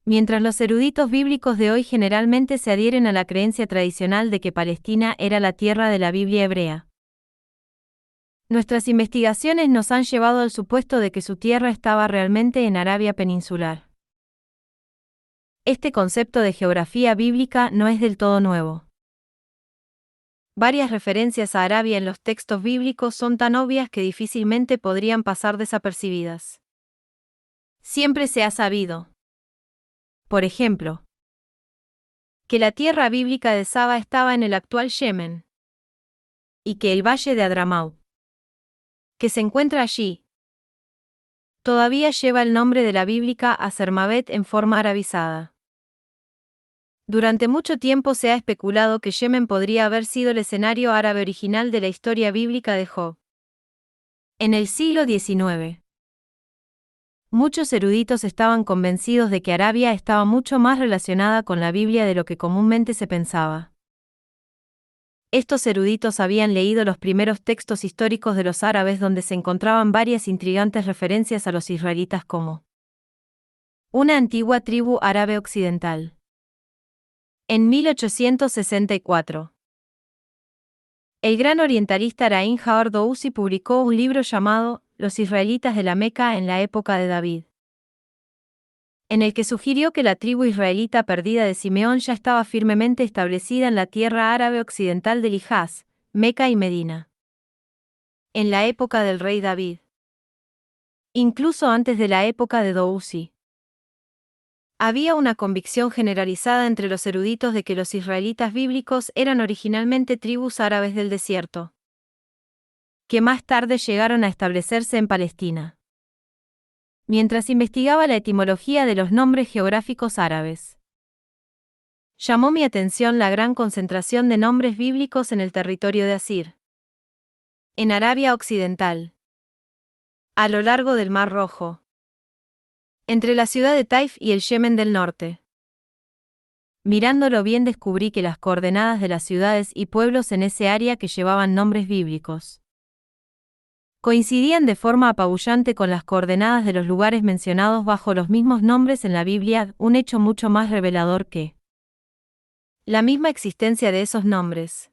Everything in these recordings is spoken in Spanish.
Mientras los eruditos bíblicos de hoy generalmente se adhieren a la creencia tradicional de que Palestina era la tierra de la Biblia hebrea. Nuestras investigaciones nos han llevado al supuesto de que su tierra estaba realmente en Arabia peninsular. Este concepto de geografía bíblica no es del todo nuevo. Varias referencias a Arabia en los textos bíblicos son tan obvias que difícilmente podrían pasar desapercibidas. Siempre se ha sabido, por ejemplo, que la tierra bíblica de Saba estaba en el actual Yemen, y que el valle de Adramaut, que se encuentra allí, todavía lleva el nombre de la bíblica Azermavet en forma arabizada. Durante mucho tiempo se ha especulado que Yemen podría haber sido el escenario árabe original de la historia bíblica de Job. En el siglo XIX, muchos eruditos estaban convencidos de que Arabia estaba mucho más relacionada con la Biblia de lo que comúnmente se pensaba. Estos eruditos habían leído los primeros textos históricos de los árabes donde se encontraban varias intrigantes referencias a los israelitas como una antigua tribu árabe occidental. En 1864, el gran orientalista Araín Jaor Dousi publicó un libro llamado Los israelitas de la Meca en la época de David, en el que sugirió que la tribu israelita perdida de Simeón ya estaba firmemente establecida en la tierra árabe occidental del Hijaz, Meca y Medina, en la época del rey David, incluso antes de la época de Dousi. Había una convicción generalizada entre los eruditos de que los israelitas bíblicos eran originalmente tribus árabes del desierto, que más tarde llegaron a establecerse en Palestina. Mientras investigaba la etimología de los nombres geográficos árabes, llamó mi atención la gran concentración de nombres bíblicos en el territorio de Asir, en Arabia Occidental, a lo largo del Mar Rojo, entre la ciudad de Taif y el Yemen del norte. Mirándolo bien descubrí que las coordenadas de las ciudades y pueblos en ese área que llevaban nombres bíblicos coincidían de forma apabullante con las coordenadas de los lugares mencionados bajo los mismos nombres en la Biblia, un hecho mucho más revelador que la misma existencia de esos nombres.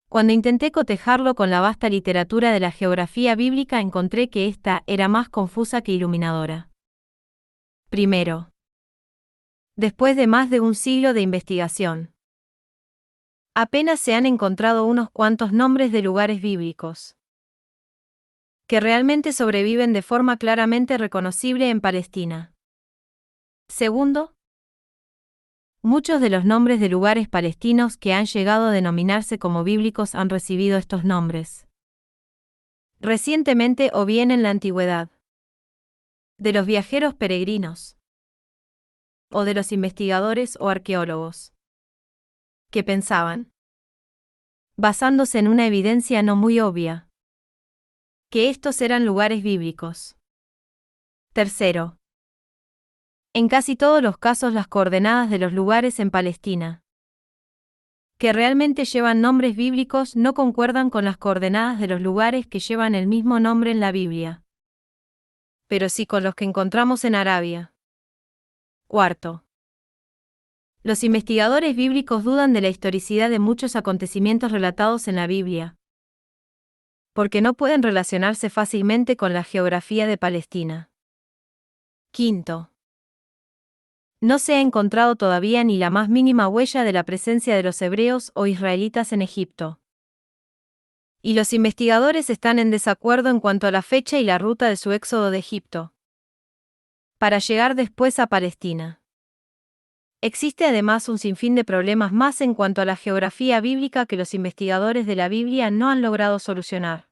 Cuando intenté cotejarlo con la vasta literatura de la geografía bíblica, encontré que ésta era más confusa que iluminadora. Primero, después de más de un siglo de investigación, apenas se han encontrado unos cuantos nombres de lugares bíblicos que realmente sobreviven de forma claramente reconocible en Palestina. Segundo, muchos de los nombres de lugares palestinos que han llegado a denominarse como bíblicos han recibido estos nombres recientemente o bien en la antigüedad, de los viajeros peregrinos o de los investigadores o arqueólogos que pensaban, basándose en una evidencia no muy obvia, que estos eran lugares bíblicos. Tercero, en casi todos los casos las coordenadas de los lugares en Palestina que realmente llevan nombres bíblicos no concuerdan con las coordenadas de los lugares que llevan el mismo nombre en la Biblia, pero sí con los que encontramos en Arabia. Cuarto, los investigadores bíblicos dudan de la historicidad de muchos acontecimientos relatados en la Biblia, porque no pueden relacionarse fácilmente con la geografía de Palestina. Quinto, no se ha encontrado todavía ni la más mínima huella de la presencia de los hebreos o israelitas en Egipto. Y los investigadores están en desacuerdo en cuanto a la fecha y la ruta de su éxodo de Egipto, para llegar después a Palestina. Existe además un sinfín de problemas más en cuanto a la geografía bíblica que los investigadores de la Biblia no han logrado solucionar,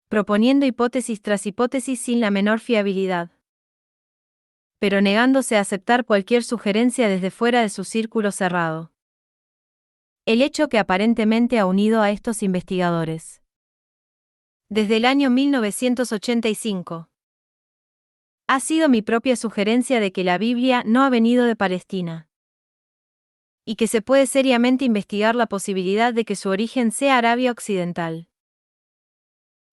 proponiendo hipótesis tras hipótesis sin la menor fiabilidad, pero negándose a aceptar cualquier sugerencia desde fuera de su círculo cerrado. El hecho que aparentemente ha unido a estos investigadores desde el año 1985 ha sido mi propia sugerencia de que la Biblia no ha venido de Palestina, y que se puede seriamente investigar la posibilidad de que su origen sea Arabia Occidental.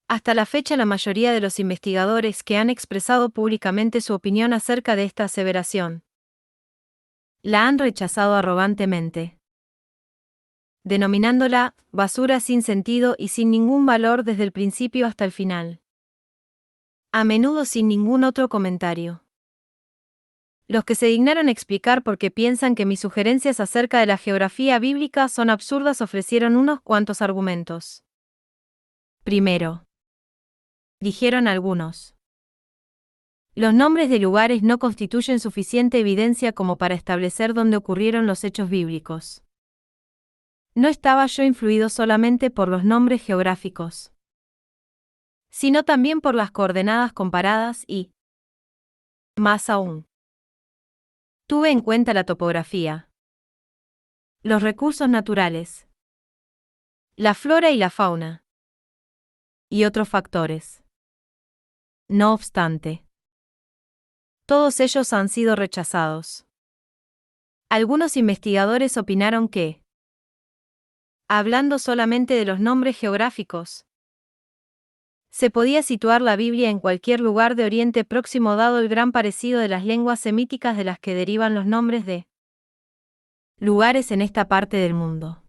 Hasta la fecha, la mayoría de los investigadores que han expresado públicamente su opinión acerca de esta aseveración la han rechazado arrogantemente, denominándola basura sin sentido y sin ningún valor desde el principio hasta el final. A menudo sin ningún otro comentario. Los que se dignaron explicar por qué piensan que mis sugerencias acerca de la geografía bíblica son absurdas ofrecieron unos cuantos argumentos. Primero, dijeron algunos, los nombres de lugares no constituyen suficiente evidencia como para establecer dónde ocurrieron los hechos bíblicos. No estaba yo influido solamente por los nombres geográficos, sino también por las coordenadas comparadas y, más aún, tuve en cuenta la topografía, los recursos naturales, la flora y la fauna, y otros factores. No obstante, todos ellos han sido rechazados. Algunos investigadores opinaron que, hablando solamente de los nombres geográficos, se podía situar la Biblia en cualquier lugar de Oriente Próximo dado el gran parecido de las lenguas semíticas de las que derivan los nombres de lugares en esta parte del mundo.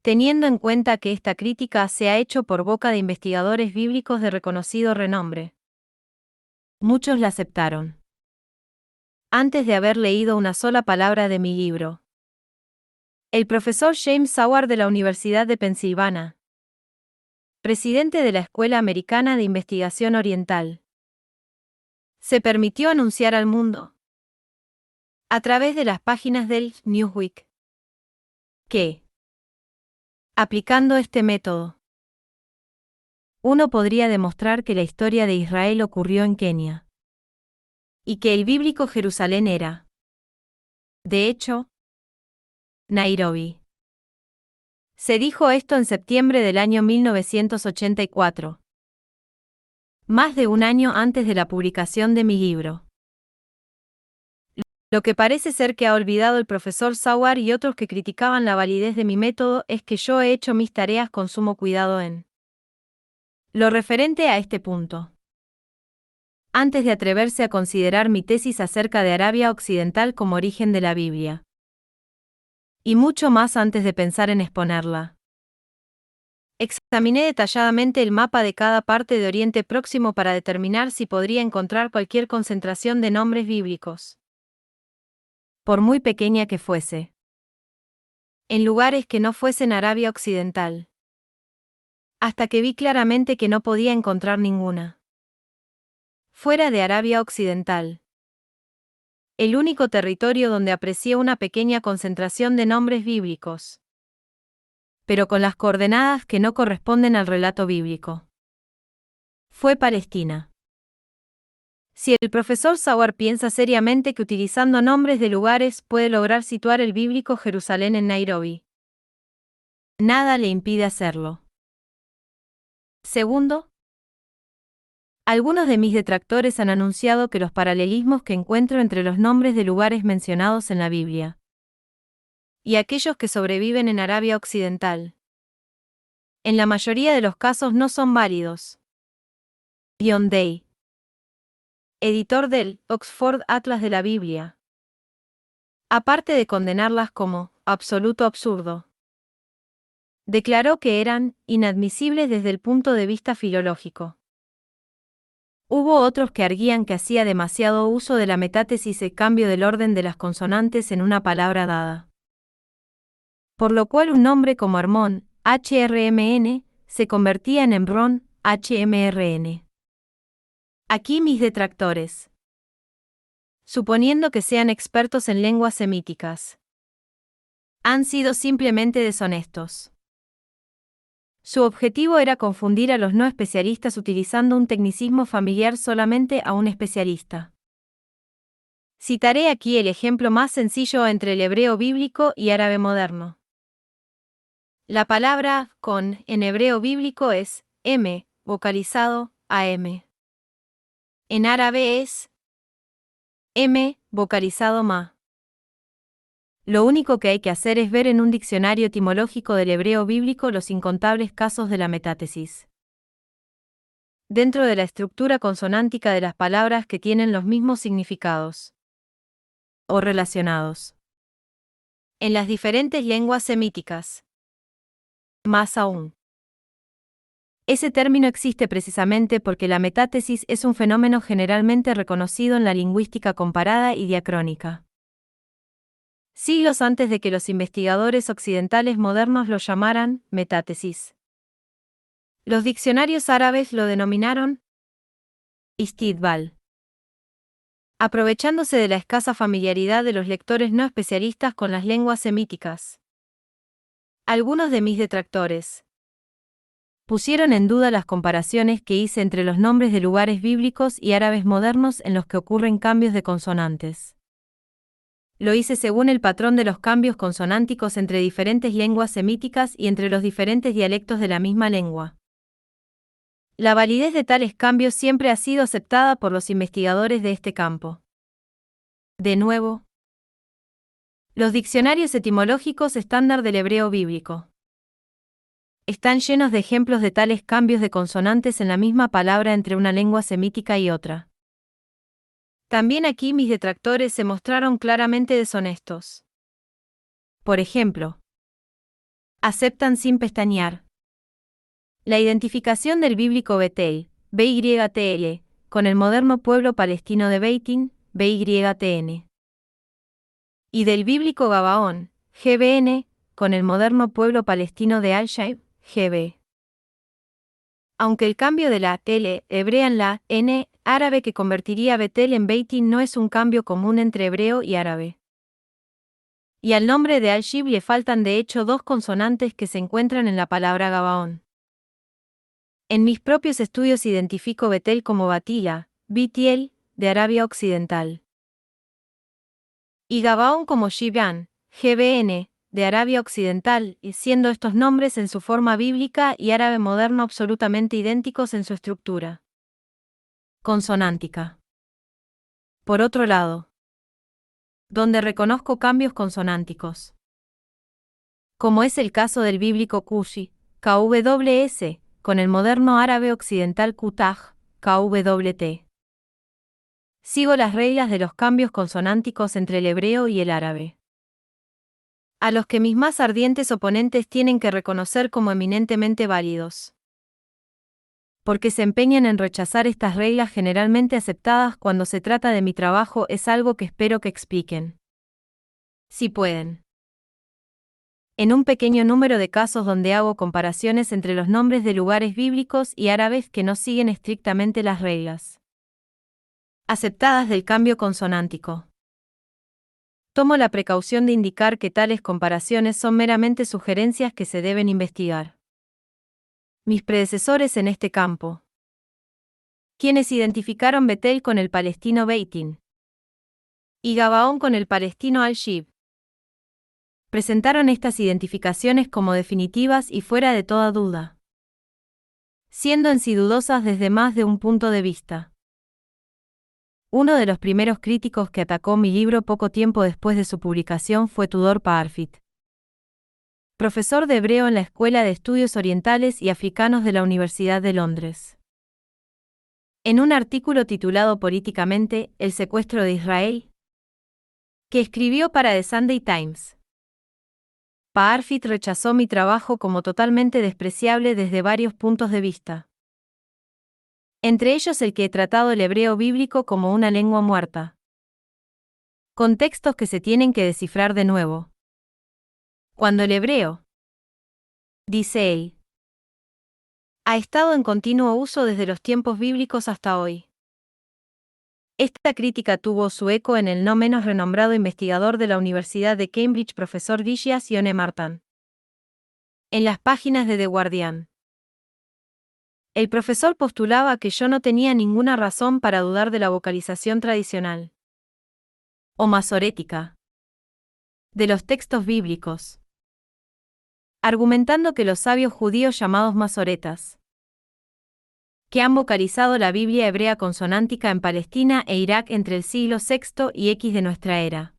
Teniendo en cuenta que esta crítica se ha hecho por boca de investigadores bíblicos de reconocido renombre, muchos la aceptaron, antes de haber leído una sola palabra de mi libro. El profesor James Sauer de la Universidad de Pensilvania, presidente de la Escuela Americana de Investigación Oriental, se permitió anunciar al mundo, a través de las páginas del Newsweek, que, aplicando este método, uno podría demostrar que la historia de Israel ocurrió en Kenia, y que el bíblico Jerusalén era, de hecho, Nairobi. Se dijo esto en septiembre del año 1984, más de un año antes de la publicación de mi libro. Lo que parece ser que ha olvidado el profesor Sauer y otros que criticaban la validez de mi método es que yo he hecho mis tareas con sumo cuidado en lo referente a este punto. Antes de atreverse a considerar mi tesis acerca de Arabia Occidental como origen de la Biblia. Y mucho más antes de pensar en exponerla. Examiné detalladamente el mapa de cada parte de Oriente Próximo para determinar si podría encontrar cualquier concentración de nombres bíblicos, por muy pequeña que fuese, en lugares que no fuesen Arabia Occidental. Hasta que vi claramente que no podía encontrar ninguna. Fuera de Arabia Occidental. El único territorio donde aprecié una pequeña concentración de nombres bíblicos, pero con las coordenadas que no corresponden al relato bíblico, fue Palestina. Si el profesor Sauer piensa seriamente que utilizando nombres de lugares puede lograr situar el bíblico Jerusalén en Nairobi, nada le impide hacerlo. Segundo, algunos de mis detractores han anunciado que los paralelismos que encuentro entre los nombres de lugares mencionados en la Biblia y aquellos que sobreviven en Arabia Occidental, en la mayoría de los casos no son válidos. John Day, editor del Oxford Atlas de la Biblia, aparte de condenarlas como absoluto absurdo, declaró que eran inadmisibles desde el punto de vista filológico. Hubo otros que arguían que hacía demasiado uso de la metátesis y cambio del orden de las consonantes en una palabra dada, por lo cual un nombre como Hermón, HRMN, se convertía en Hembrón, HMRN. Aquí mis detractores, suponiendo que sean expertos en lenguas semíticas, han sido simplemente deshonestos. Su objetivo era confundir a los no especialistas utilizando un tecnicismo familiar solamente a un especialista. Citaré aquí el ejemplo más sencillo entre el hebreo bíblico y árabe moderno. La palabra con en hebreo bíblico es M, vocalizado AM. En árabe es M, vocalizado ma. Lo único que hay que hacer es ver en un diccionario etimológico del hebreo bíblico los incontables casos de la metátesis. dentro de la estructura consonántica de las palabras que tienen los mismos significados o relacionados en las diferentes lenguas semíticas. Más aún, ese término existe precisamente porque la metátesis es un fenómeno generalmente reconocido en la lingüística comparada y diacrónica. Siglos antes de que los investigadores occidentales modernos lo llamaran metátesis. Los diccionarios árabes lo denominaron istidbal. Aprovechándose de la escasa familiaridad de los lectores no especialistas con las lenguas semíticas. Algunos de mis detractores pusieron en duda las comparaciones que hice entre los nombres de lugares bíblicos y árabes modernos en los que ocurren cambios de consonantes. Lo hice según el patrón de los cambios consonánticos entre diferentes lenguas semíticas y entre los diferentes dialectos de la misma lengua. La validez de tales cambios siempre ha sido aceptada por los investigadores de este campo. De nuevo, los diccionarios etimológicos estándar del hebreo bíblico están llenos de ejemplos de tales cambios de consonantes en la misma palabra entre una lengua semítica y otra. También aquí mis detractores se mostraron claramente deshonestos. Por ejemplo, aceptan sin pestañear la identificación del bíblico Betel, BYTL, con el moderno pueblo palestino de Beitín, BYTN. Y del bíblico Gabaón, GBN, con el moderno pueblo palestino de Al-Shaib, GB. Aunque el cambio de la L hebrea en la N árabe que convertiría Betel en Beitín no es un cambio común entre hebreo y árabe. Y al nombre de Al-Shib le faltan de hecho dos consonantes que se encuentran en la palabra Gabaón. En mis propios estudios identifico Betel como Batila, Bitiel, de Arabia Occidental. Y Gabaón como Shiban, GBN, de Arabia Occidental, y siendo estos nombres en su forma bíblica y árabe moderno absolutamente idénticos en su estructura consonántica. Por otro lado, donde reconozco cambios consonánticos, como es el caso del bíblico Kushi, KWS, con el moderno árabe occidental Kutaj, KWT. Sigo las reglas de los cambios consonánticos entre el hebreo y el árabe, a los que mis más ardientes oponentes tienen que reconocer como eminentemente válidos. Porque se empeñan en rechazar estas reglas generalmente aceptadas cuando se trata de mi trabajo es algo que espero que expliquen. Si pueden. En un pequeño número de casos donde hago comparaciones entre los nombres de lugares bíblicos y árabes que no siguen estrictamente las reglas aceptadas del cambio consonántico. Tomo la precaución de indicar que tales comparaciones son meramente sugerencias que se deben investigar. Mis predecesores en este campo, quienes identificaron Betel con el palestino Beitín y Gabaón con el palestino Al-Shib, presentaron estas identificaciones como definitivas y fuera de toda duda, siendo en sí dudosas desde más de un punto de vista. Uno de los primeros críticos que atacó mi libro poco tiempo después de su publicación fue Tudor Parfit, profesor de hebreo en la Escuela de Estudios Orientales y Africanos de la Universidad de Londres. En un artículo titulado políticamente El secuestro de Israel, que escribió para The Sunday Times, Parfit rechazó mi trabajo como totalmente despreciable desde varios puntos de vista. Entre ellos el que he tratado el hebreo bíblico como una lengua muerta, con textos que se tienen que descifrar de nuevo. Cuando el hebreo, dice él, ha estado en continuo uso desde los tiempos bíblicos hasta hoy. Esta crítica tuvo su eco en el no menos renombrado investigador de la Universidad de Cambridge, profesor Vishas Yone Martin. En las páginas de The Guardian, el profesor postulaba que yo no tenía ninguna razón para dudar de la vocalización tradicional o masorética de los textos bíblicos, argumentando que los sabios judíos llamados masoretas, que han vocalizado la Biblia hebrea consonántica en Palestina e Irak entre el siglo VI y X de nuestra era,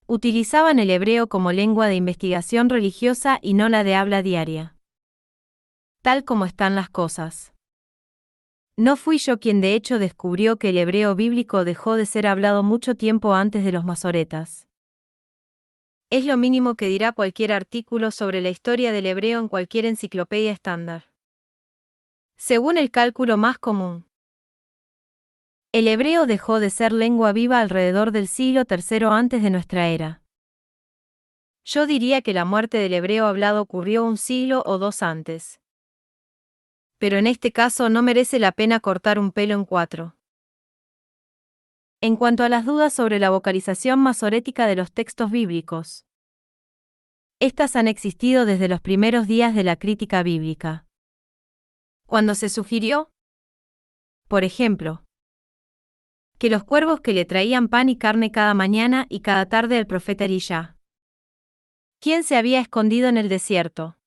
utilizaban el hebreo como lengua de investigación religiosa y no la de habla diaria. Tal como están las cosas, No fui yo quien de hecho descubrió que el hebreo bíblico dejó de ser hablado mucho tiempo antes de los masoretas. Es lo mínimo que dirá cualquier artículo sobre la historia del hebreo en cualquier enciclopedia estándar. Según el cálculo más común, el hebreo dejó de ser lengua viva alrededor del siglo III antes de nuestra era. Yo diría que la muerte del hebreo hablado ocurrió un siglo o dos antes. Pero en este caso no merece la pena cortar un pelo en cuatro. En cuanto a las dudas sobre la vocalización masorética de los textos bíblicos, estas han existido desde los primeros días de la crítica bíblica. Cuando se sugirió, por ejemplo, que los cuervos que le traían pan y carne cada mañana y cada tarde al profeta Elías, quien se había escondido en el desierto,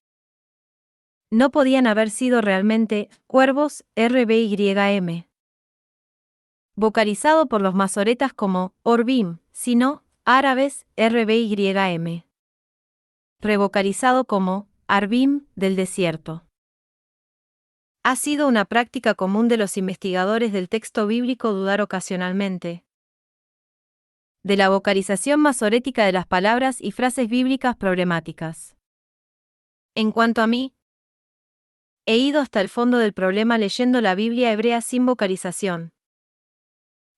no podían haber sido realmente cuervos RBYM, vocalizado por los masoretas como Orbim, sino árabes RBYM, revocalizado como Arbim del desierto. Ha sido una práctica común de los investigadores del texto bíblico dudar ocasionalmente de la vocalización masorética de las palabras y frases bíblicas problemáticas. En cuanto a mí, he ido hasta el fondo del problema leyendo la Biblia hebrea sin vocalización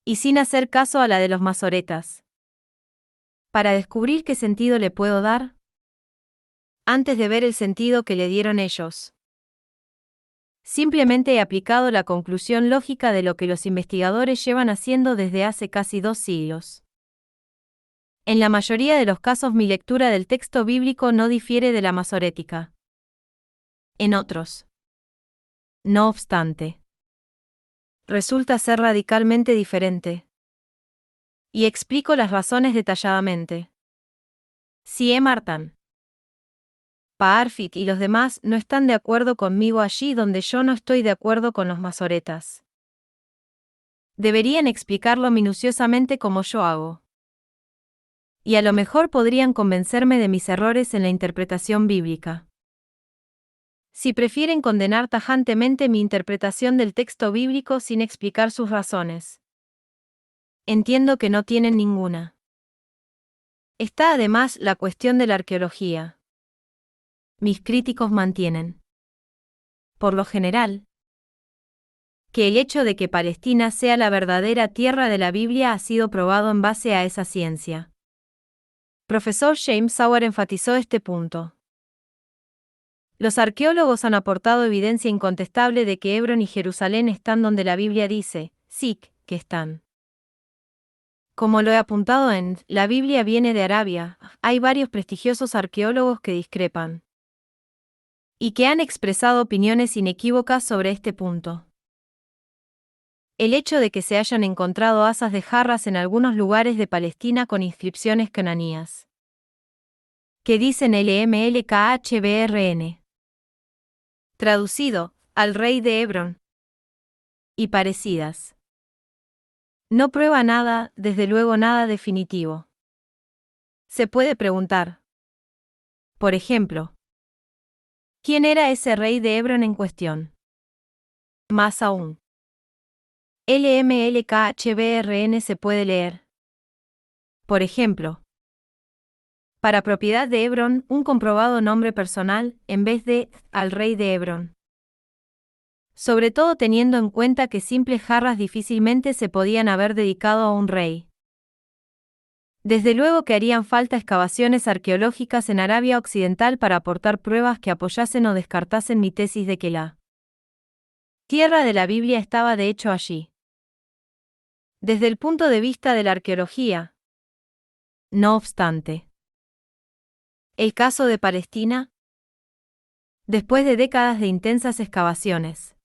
y sin hacer caso a la de los masoretas, para descubrir qué sentido le puedo dar antes de ver el sentido que le dieron ellos. Simplemente he aplicado la conclusión lógica de lo que los investigadores llevan haciendo desde hace casi 2 siglos. En la mayoría de los casos mi lectura del texto bíblico no difiere de la masorética. En otros, no obstante, resulta ser radicalmente diferente. Y explico las razones detalladamente. Si E. Martin, Parfit y los demás no están de acuerdo conmigo allí donde yo no estoy de acuerdo con los masoretas, deberían explicarlo minuciosamente como yo hago. Y a lo mejor podrían convencerme de mis errores en la interpretación bíblica. Si prefieren condenar tajantemente mi interpretación del texto bíblico sin explicar sus razones, entiendo que no tienen ninguna. Está además la cuestión de la arqueología. Mis críticos mantienen, por lo general, que el hecho de que Palestina sea la verdadera tierra de la Biblia ha sido probado en base a esa ciencia. Profesor James Sauer enfatizó este punto. Los arqueólogos han aportado evidencia incontestable de que Hebrón y Jerusalén están donde la Biblia dice, sí, que están. Como lo he apuntado en La Biblia viene de Arabia, hay varios prestigiosos arqueólogos que discrepan y que han expresado opiniones inequívocas sobre este punto. El hecho de que se hayan encontrado asas de jarras en algunos lugares de Palestina con inscripciones cananíes que dicen LMLKHBRN, traducido, al rey de Hebrón, y parecidas, no prueba nada, desde luego nada definitivo. Se puede preguntar, por ejemplo, ¿quién era ese rey de Hebrón en cuestión? Más aún, LMLKHBRN se puede leer, por ejemplo, para propiedad de Hebrón, un comprobado nombre personal, en vez de al rey de Hebrón. Sobre todo teniendo en cuenta que simples jarras difícilmente se podían haber dedicado a un rey. Desde luego que harían falta excavaciones arqueológicas en Arabia Occidental para aportar pruebas que apoyasen o descartasen mi tesis de que la tierra de la Biblia estaba de hecho allí. Desde el punto de vista de la arqueología, no obstante, el caso de Palestina, después de décadas de intensas excavaciones,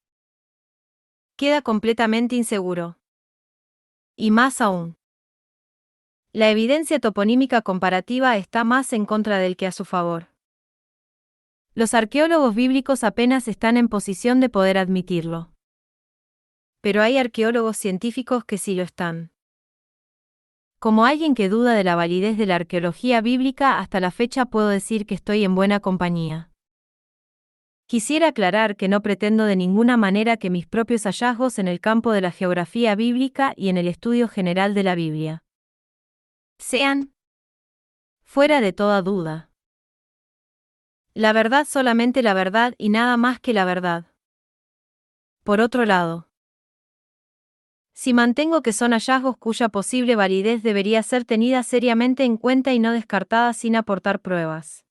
queda completamente inseguro. Y más aún, la evidencia toponímica comparativa está más en contra del que a su favor. Los arqueólogos bíblicos apenas están en posición de poder admitirlo. Pero hay arqueólogos científicos que sí lo están. Como alguien que duda de la validez de la arqueología bíblica hasta la fecha puedo decir que estoy en buena compañía. Quisiera aclarar que no pretendo de ninguna manera que mis propios hallazgos en el campo de la geografía bíblica y en el estudio general de la Biblia sean fuera de toda duda la verdad, solamente la verdad y nada más que la verdad. Por otro lado, si mantengo que son hallazgos cuya posible validez debería ser tenida seriamente en cuenta y no descartada sin aportar pruebas.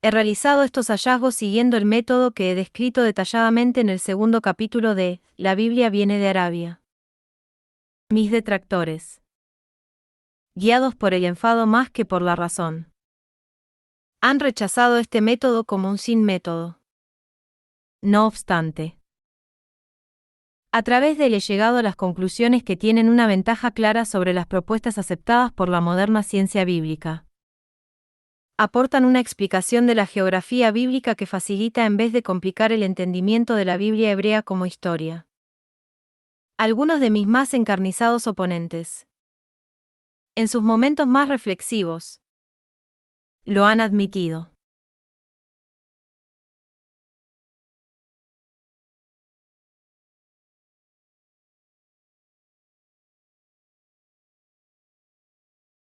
He realizado estos hallazgos siguiendo el método que he descrito detalladamente en el segundo capítulo de La Biblia viene de Arabia. Mis detractores, guiados por el enfado más que por la razón, han rechazado este método como un sin método. No obstante, a través de él he llegado a las conclusiones que tienen una ventaja clara sobre las propuestas aceptadas por la moderna ciencia bíblica. Aportan una explicación de la geografía bíblica que facilita en vez de complicar el entendimiento de la Biblia hebrea como historia. Algunos de mis más encarnizados oponentes, en sus momentos más reflexivos, lo han admitido.